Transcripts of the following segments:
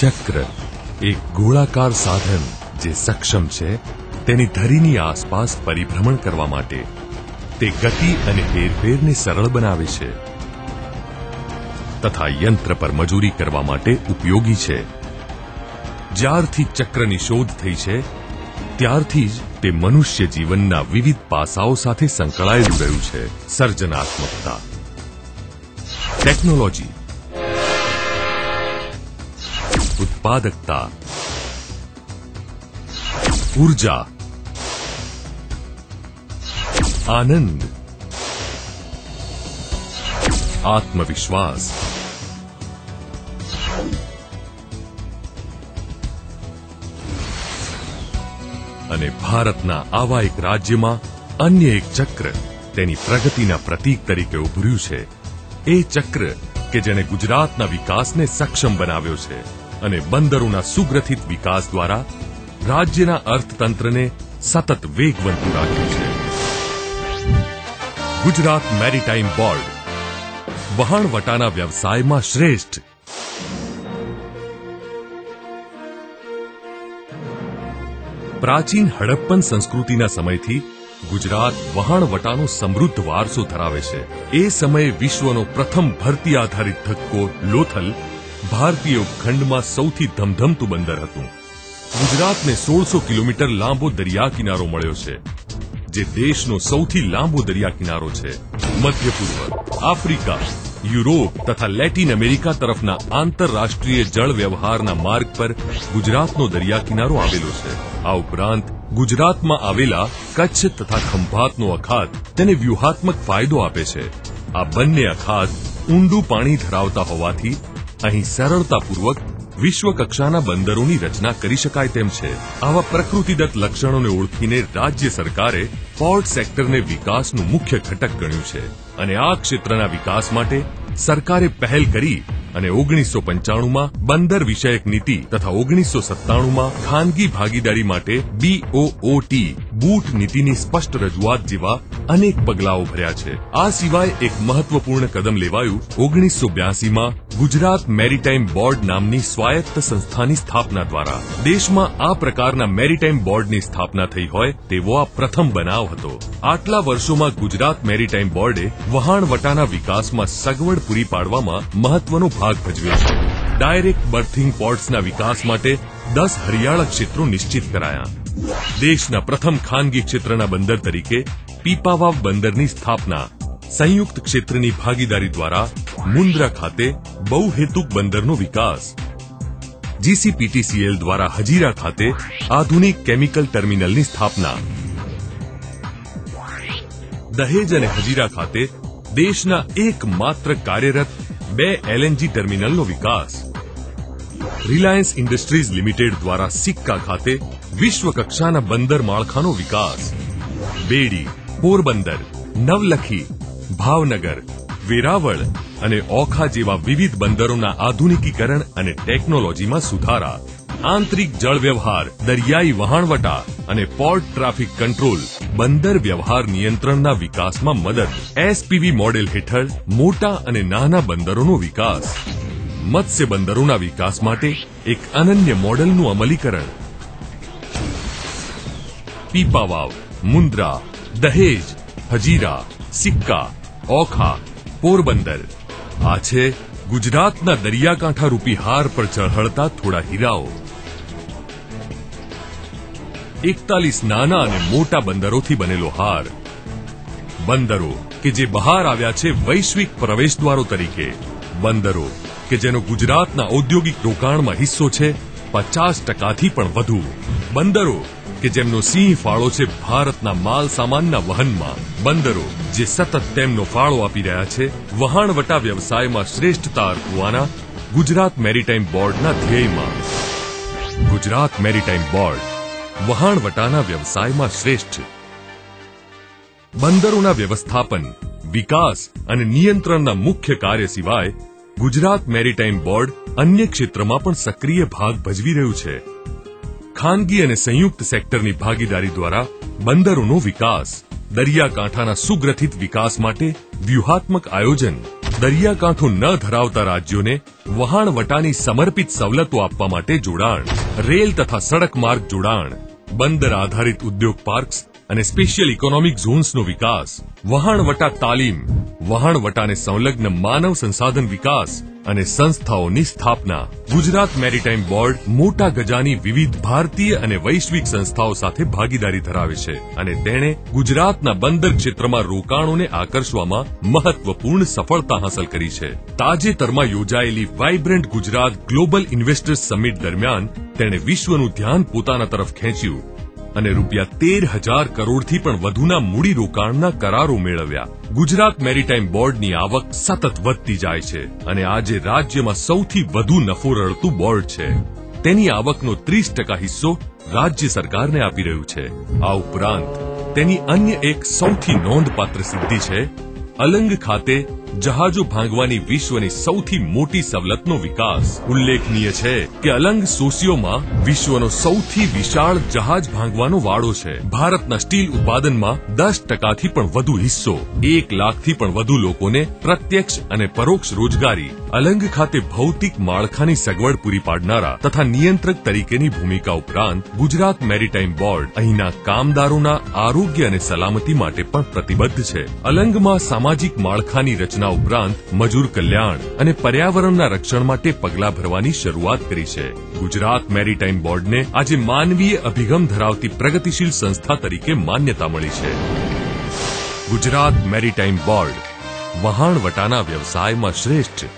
ચક્ર એક ગોળાકાર સાધન જે સક્ષમ છે તેની ધરીની આસપાસ પરિભ્રમણ કરવા માટે. તે ગતિ અને હેરફેરને સરળ બનાવે છે તથા યંત્ર પર મજૂરી કરવા માટે ઉપયોગી છે. જ્યારથી ચક્રની શોધ થઈ છે ત્યારથી જ તે મનુષ્ય જીવનના વિવિધ પાસાઓ સાથે સંકળાયેલું રહ્યું છે. સર્જનાત્મકતા, ટેકનોલોજી, ઉત્પાદકતા, ઊર્જા, આનંદ, આત્મવિશ્વાસ, અને ભારતના આવા એક રાજ્યમાં અન્ય એક ચક્ર તેની પ્રગતિના પ્રતીક તરીકે ઉભર્યું છે. એ ચક્ર કે જેણે ગુજરાતના વિકાસને સક્ષમ બનાવ્યો છે અને બંદરોના સુગ્રથિત વિકાસ દ્વારા રાજ્યના અર્થતંત્રને સતત વેગવંતું રાખ્યું છે. ગુજરાત મેરીટાઈમ બોર્ડ વહાણવટાના વ્યવસાયમાં શ્રેષ્ઠ. પ્રાચીન હડપ્પન સંસ્કૃતિના સમયથી ગુજરાત વહાણવટાનો સમૃદ્ધ વારસો ધરાવે છે. એ સમયે વિશ્વનો પ્રથમ ભરતી આધારિત ધક્કો લોથલ ભારતીય ઉપખંડમાં સૌથી ધમધમતું બંદર હતું. ગુજરાતને 1600 કિલોમીટર લાંબો દરિયા કિનારો મળ્યો છે, જે દેશનો સૌથી લાંબો દરિયા કિનારો છે. મધ્ય પૂર્વ, આફ્રિકા, યુરોપ તથા લેટિન અમેરિકા તરફના આંતરરાષ્ટ્રીય જળ વ્યવહારના માર્ગ પર ગુજરાતનો દરિયા કિનારો આવેલો છે. આ ઉપરાંત ગુજરાતમાં આવેલા કચ્છ તથા ખંભાતનો અખાત તેને વ્યૂહાત્મક ફાયદો આપે છે. આ બંને અખાત ઊંડું પાણી ધરાવતા હોવાથી અહીં સરળતાપૂર્વક વિશ્વકક્ષાના બંદરોની રચના કરી શકાય તેમ છે. આવા પ્રકૃતિદત્ત લક્ષણોને ઓળખીને રાજ્ય સરકારે પોર્ટ સેક્ટરને વિકાસનું મુખ્ય ઘટક ગણ્યું છે અને આ ક્ષેત્રના વિકાસ માટે સરકારે પહેલ કરી અને 1995માં બંદર વિષયક નીતિ તથા 1997માં ખાનગી ભાગીદારી માટે BOOT બૂટ નીતિની સ્પષ્ટ રજૂઆત જેવા અનેક પગલાઓ ભર્યા છે. આ સિવાય એક મહત્વપૂર્ણ કદમ લેવાયું 1982માં ગુજરાત મેરીટાઈમ બોર્ડ નામની સ્વાયત્ત સંસ્થાની સ્થાપના દ્વારા. દેશમાં આ પ્રકારના મેરીટાઈમ બોર્ડની સ્થાપના થઈ હોય તેવો આ પ્રથમ બનાવ હતો. આટલા વર્ષોમાં ગુજરાત મેરીટાઈમ બોર્ડે વહાણવટાના વિકાસમાં સગવડ પૂરી પાડવામાં મહત્વનો ભાગ ભજવ્યો છે. ડાયરેક્ટ બર્થિંગ પોર્ટ્સના વિકાસ માટે 10 હરિયાળા ક્ષેત્રો નિશ્ચિત કરાયા. દેશના પ્રથમ ખાનગી ક્ષેત્રના બંદર તરીકે પીપાવાવ બંદરની સ્થાપના. સંયુક્ત ક્ષેત્રની ભાગીદારી દ્વારા મુન્દ્રા ખાતે બહુહેતુક બંદરનો વિકાસ. GCPTCL દ્વારા હજીરા ખાતે આધુનિક કેમિકલ ટર્મિનલની સ્થાપના. દહેજ અને હજીરા ખાતે દેશના એકમાત્ર કાર્યરત 2 LNG ટર્મિનલનો વિકાસ. રિલાયન્સ ઇન્ડસ્ટ્રીઝ લિમિટેડ દ્વારા સિક્કા ખાતે વિશ્વકક્ષાના બંદર માળખાનો વિકાસ. બેડી, પોરબંદર, નવલખી, ભાવનગર, વેરાવળ અને ઓખા જેવા વિવિધ બંદરોના આધુનિકીકરણ અને ટેકનોલોજીમાં સુધારા. આંતરિક જળ વ્યવહાર, દરિયાઈ વહાણવટા અને પોર્ટ ટ્રાફિક કંટ્રોલ બંદર વ્યવહાર નિયંત્રણના વિકાસમાં મદદ. SPV મોડેલ હેઠળ મોટા અને નાના બંદરોનો વિકાસ. મત્સ્ય બંદરોના વિકાસ માટે એક અનન્ય મોડેલનું અમલીકરણ. પીપાવાવ, મુન્દ્રા, દહેજ, હજીરા, સિક્કા, ઓખા, પોરબંદર આ છે ગુજરાતના દરિયાકાંઠા રૂપી હાર પર ઝળહળતા થોડા હીરાઓ. 41 નાના અને મોટા બંદરોથી બનેલો હાર. બંદરો કે જે બહાર આવ્યા છે વૈશ્વિક પ્રવેશદ્વારો તરીકે. બંદરો કે જેનો ગુજરાતના ઔદ્યોગિક રોકાણમાં હિસ્સો છે 50%થી પણ વધુ. બંદરો કે જેમનો સિંહ ફાળો છે ભારતના માલ સામાનના વહનમાં. બંદરો જે સતત તેમનો ફાળો આપી રહ્યા છે વહાણવટા વ્યવસાયમાં શ્રેષ્ઠતા અર્પવાના ગુજરાત મેરીટાઈમ બોર્ડના ધ્યેયમાં. ગુજરાત મેરીટાઈમ બોર્ડ વહાણવટાના વ્યવસાયમાં શ્રેષ્ઠ. બંદરોના વ્યવસ્થાપન, વિકાસ અને નિયંત્રણના મુખ્ય કાર્ય સિવાય ગુજરાત મેરીટાઈમ બોર્ડ અન્ય ક્ષેત્રમાં પણ સક્રિય ભાગ ભજવી રહ્યું છે. ખાનગી અને સંયુક્ત સેક્ટરની ભાગીદારી દ્વારા બંદરોનો વિકાસ. દરિયાકાંઠાના સુગ્રથિત વિકાસ માટે વ્યૂહાત્મક આયોજન. દરિયાકાંઠો ન ધરાવતા રાજ્યોને વહાણવટાની સમર્પિત સવલતો આપવા માટે જોડાણ, રેલ તથા સડક માર્ગ જોડાણ, બંદર આધારિત ઉદ્યોગ પાર્ક્સ અને સ્પેશિયલ ઇકોનોમિક ઝોન્સનો વિકાસ, વહાણવટા તાલીમ, વહાણવટાને સંલગ્ન માનવ સંસાધન વિકાસ અને સંસ્થાઓની સ્થાપના. ગુજરાત મેરીટાઈમ બોર્ડ મોટા ગજાની વિવિધ ભારતીય અને વૈશ્વિક સંસ્થાઓ સાથે ભાગીદારી ધરાવે છે અને તેણે ગુજરાતના બંદર ક્ષેત્રમાં રોકાણોને આકર્ષવામાં મહત્વપૂર્ણ સફળતા હાંસલ કરી છે. તાજેતરમાં યોજાયેલી vibrant Gujarat global investors summit દરમિયાન તેણે વિશ્વનું ધ્યાન પોતાના તરફ ખેંચ્યું અને ₹13,000 કરોડથી પણ વધુના મૂડી રોકાણના કરારો મેળવ્યા. ગુજરાત મેરીટાઈમ બોર્ડની આવક સતત વધતી જાય છે અને આજે રાજ્યમાં સૌથી વધુ નફો રળતું બોર્ડ છે. તેની આવકનો 30% હિસ્સો રાજ્ય સરકારને આપી રહ્યું છે. આ ઉપરાંત તેની અન્ય એક સૌથી નોંધપાત્ર સિદ્ધિ છે અલંગ ખાતે જહાજો ભાંગવાની વિશ્વની સૌથી મોટી સવલતનો વિકાસ. ઉલ્લેખનીય છે કે અલંગ સોસિયોમાં વિશ્વનો સૌથી વિશાળ જહાજ ભાંગવાનો વાડો છે. ભારતના સ્ટીલ ઉત્પાદનમાં 10%થી પણ વધુ હિસ્સો, 1 લાખથી પણ વધુ લોકોને પ્રત્યક્ષ અને પરોક્ષ રોજગારી. અલંગ ખાતે ભૌતિક માળખાની સગવડ પૂરી પાડનારા તથા નિયંત્રક તરીકેની ભૂમિકા ઉપરાંત ગુજરાત મેરીટાઈમ બોર્ડ અહીંના કામદારોના આરોગ્ય અને સલામતી માટે પણ પ્રતિબદ્ધ છે. અલંગમાં સામાજિક માળખાની રચના ઉપરાંત મજૂર કલ્યાણ અને પર્યાવરણના રક્ષણ માટે પગલાં ભરવાની શરૂઆત કરી છે. ગુજરાત મેરીટાઈમ બોર્ડને આજે માનવીય અભિગમ ધરાવતી પ્રગતિશીલ સંસ્થા તરીકે માન્યતા મળી છે. ગુજરાત મેરીટાઈમ બોર્ડ વહાણવટાના વ્યવસાયમાં શ્રેષ્ઠ.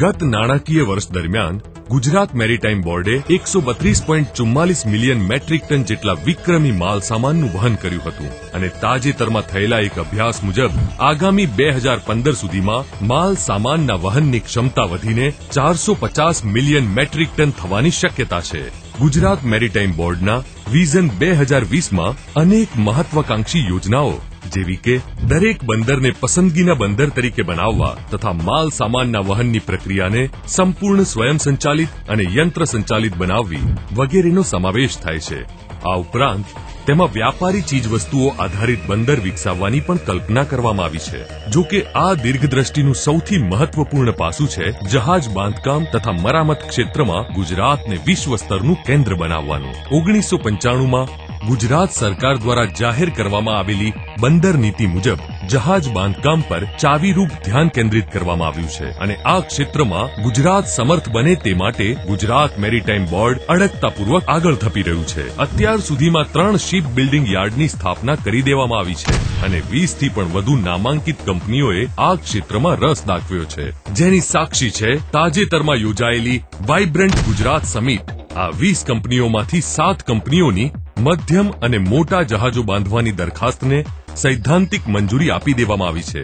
ગત નાણાકીય વર્ષ દરમિયાન ગુજરાત મેરીટાઈમ બોર્ડે 132.44 મિલિયન મેટ્રિક ટન જેટલા વિક્રમી માલ સામાનનું વહન કર્યું હતું અને તાજેતરમાં થયેલા એક અભ્યાસ મુજબ આગામી 2015 સુધીમાં માલ સામાનના વહનની ક્ષમતા વધીને 450 મિલિયન મેટ્રિક ટન થવાની શક્યતા છે. ગુજરાત મેરીટાઈમ બોર્ડના વિઝન 2020માં અનેક મહત્વાકાંક્ષી યોજનાઓ જેવી કે દરેક બંદરને પસંદગીના બંદર તરીકે બનાવવા તથા માલ સામાનના વહનની પ્રક્રિયાને સંપૂર્ણ સ્વયંસંચાલિત અને યંત્ર સંચાલિત બનાવવી વગેરેનો સમાવેશ થાય છે. આ ઉપરાંત તેમાં વ્યાપારી ચીજવસ્તુઓ આધારિત બંદર વિકસાવવાની પણ કલ્પના કરવામાં આવી છે. જો કે આ દીર્ઘદ્રષ્ટિનું સૌથી મહત્વપૂર્ણ પાસું છે જહાજ બાંધકામ તથા મરામત ક્ષેત્રમાં ગુજરાતને વિશ્વ સ્તરનું કેન્દ્ર બનાવવાનું. 1995માં ગુજરાત સરકાર દ્વારા જાહેર કરવામાં આવેલી બંદર નીતિ મુજબ જહાજ બાંધકામ પર ચાવીરૂપ ધ્યાન કેન્દ્રિત કરવામાં આવ્યું છે અને આ ક્ષેત્રમાં ગુજરાત સમર્થ બને તે માટે ગુજરાત મેરીટાઈમ બોર્ડ અડગતાપૂર્વક આગળ ધપી રહ્યું છે. અત્યાર સુધીમાં 3 શિપ બિલ્ડિંગ યાર્ડની સ્થાપના કરી દેવામાં આવી છે અને 20થી પણ વધુ નામાંકિત કંપનીઓએ આ ક્ષેત્રમાં રસ દાખવ્યો છે, જેની સાક્ષી છે તાજેતરમાં યોજાયેલી વાઇબ્રન્ટ ગુજરાત સમિટ. આ 20 કંપનીઓમાંથી 7 કંપનીઓની મધ્યમ અને મોટા જહાજો બાંધવાની દરખાસ્તને સૈદ્ધાંતિક મંજૂરી આપી દેવામાં આવી છે,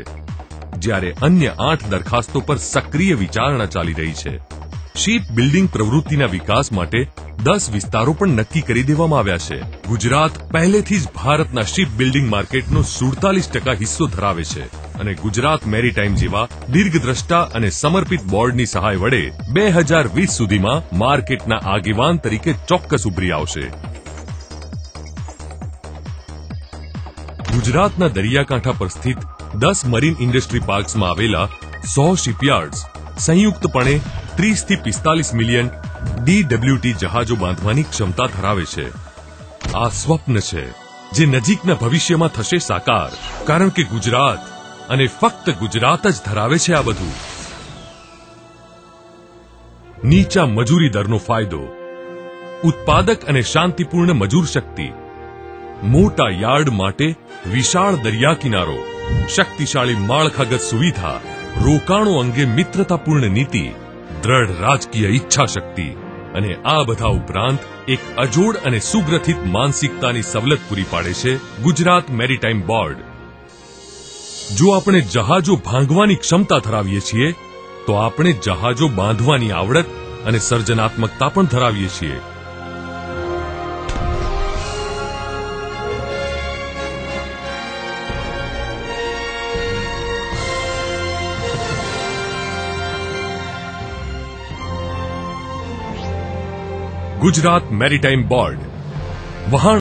જ્યારે અન્ય 8 દરખાસ્તો પર સક્રિય વિચારણા ચાલી રહી છે. શિપ બિલ્ડિંગ પ્રવૃત્તિના વિકાસ માટે 10 વિસ્તારો પણ નક્કી કરી દેવામાં આવ્યા છે. ગુજરાત પહેલેથી જ ભારતના શિપ બિલ્ડિંગ માર્કેટનો 47% હિસ્સો ધરાવે છે અને ગુજરાત મેરીટાઈમ જેવા દીર્ઘદ્રષ્ટા અને સમર્પિત બોર્ડની સહાય વડે 2020 સુધીમાં માર્કેટના આગેવાન તરીકે ચોક્કસ ઉભરી આવશે. ગુજરાતના દરિયાકાંઠા પર સ્થિત 10 મરીન ઇન્ડસ્ટ્રી પાર્ક્સમાં આવેલા 100 શિપયાર્ડ્સ સંયુક્તપણે 30થી 45 મિલિયન DWT જહાજો બાંધવાની ક્ષમતા ધરાવે છે. આ સ્વપ્ન છે જે નજીકના ભવિષ્યમાં થશે સાકાર, કારણ કે ગુજરાત અને ફક્ત ગુજરાત જ ધરાવે છે આ બધું. નીચા મજૂરી દરનો ફાયદો, ઉત્પાદક અને શાંતિપૂર્ણ મજૂર શક્તિ, મોટા યાર્ડ માટે વિશાળ દરિયા કિનારો, શક્તિશાળી માળખાગત સુવિધા, રોકાણો અંગે મિત્રતાપૂર્ણ નીતિ, દ્રઢ રાજકીય ઈચ્છા શક્તિ અને આ બધા ઉપરાંત એક અજોડ અને સુગ્રથિત માનસિકતાની સવલત પૂરી પાડે છે ગુજરાત મેરીટાઈમ બોર્ડ. જો આપણે જહાજો ભાંગવાની ક્ષમતા ધરાવીએ છીએ તો આપણે જહાજો બાંધવાની આવડત અને સર્જનાત્મકતા પણ ધરાવીએ છીએ. Gujarat maritime board વહાણ